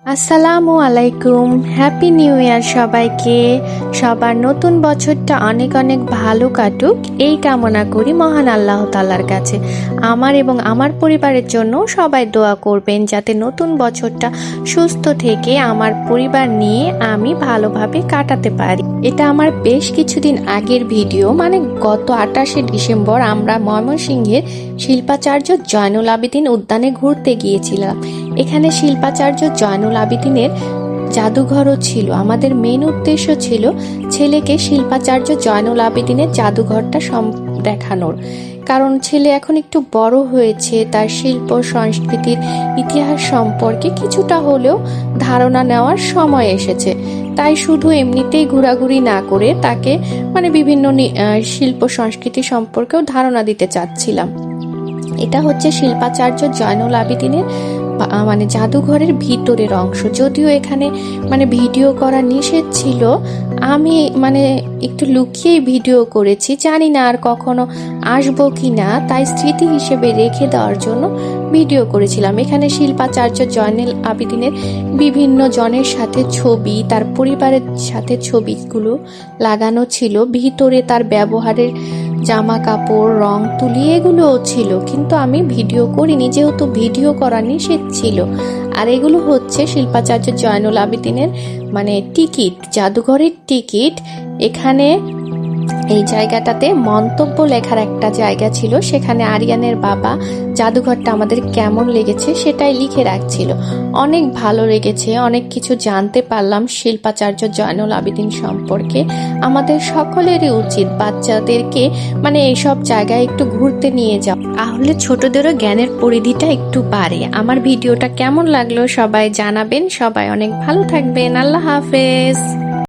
আসসালামু আলাইকুম, happy new year সবাইকে। সবার নতুন বছরটা অনেক অনেক ভালো কাটুক এই কামনা করি মহান আল্লাহ তাআলার কাছে। আমার এবং আমার পরিবারের জন্য সবাই দোয়া করবেন যাতে নতুন বছরটা সুস্থ থেকে আমার পরিবার নিয়ে আমি ভালোভাবে কাটাতে পারি। এটা আমার বেশ কিছুদিন আগের ভিডিও, মানে গত 28শে ডিসেম্বর আমরা ময়মনসিংহের শিল্পাচার্য জয়নুল আবেদিন উদ্যানে ঘুরতে গিয়েছিলাম। এখানে শিল্পাচার্য জয়নুল আবেদিনের জাদুঘরও ছিল। আমাদের মেন উদ্দেশ্য ছিল ছেলেকে শিল্পাচার্য জয়নুল আবেদিনের জাদুঘরটা দেখানোর, কারণ ছেলে এখন একটু বড় হয়েছে, তার শিল্প সংস্কৃতির ইতিহাস সম্পর্কে কিছুটা হলেও ধারণা নেওয়ার সময় এসেছে। তাই শুধু এমনিতেই ঘোরাঘুরি না করে তাকে বিভিন্ন শিল্প সংস্কৃতি সম্পর্কেও ধারণা দিতে চাচ্ছিলাম। এটা হচ্ছে শিল্পাচার্য জয়নুল আবেদিনের জাদুঘরের ভিতরের অংশ। যদিও এখানে ভিডিও করা নিষেধ ছিল, আমি একটু লুকিয়েই ভিডিও করেছি। জানি না আর কখনো আসবো কি না, তাই স্মৃতি হিসেবে রেখে দেওয়ার জন্য ভিডিও করেছিলাম। এখানে শিল্পাচার্য জয়নুল আবেদিনের বিভিন্ন জনের সাথে ছবি, তার পরিবারের সাথে ছবিগুলো লাগানো ছিল। ভিতরে তার ব্যবহারের জামা কাপড়, রং তুলি এগুলোও ছিল, কিন্তু আমি ভিডিও করিনি যেহেতু ভিডিও করা নিষেধ ছিল। আর এগুলো হচ্ছে শিল্পাচার্য জয়নুল আবেদিনের টিকিট, জাদুঘরের টিকিট। এখানে এই জায়গাটাতে মন্তব্য লেখার একটা জায়গা ছিল, সেখানে আরিয়ানের বাবা জাদুঘরটা আমাদের কেমন লেগেছে সেটাই লিখে রাখছিল। অনেক ভালো লেগেছে, অনেক কিছু জানতে পারলাম শিল্পাচার্য জয়নুল আবেদিন সম্পর্কে। আমাদের সকলেরই উচিত বাচ্চাদেরকে এইসব জায়গায় একটু ঘুরতে নিয়ে যাও, তাহলে ছোটদেরও জ্ঞানের পরিধিটা একটু বাড়ে। আমার ভিডিওটা কেমন লাগলো সবাই জানাবেন। সবাই অনেক ভালো থাকবেন। আল্লাহ হাফেজ।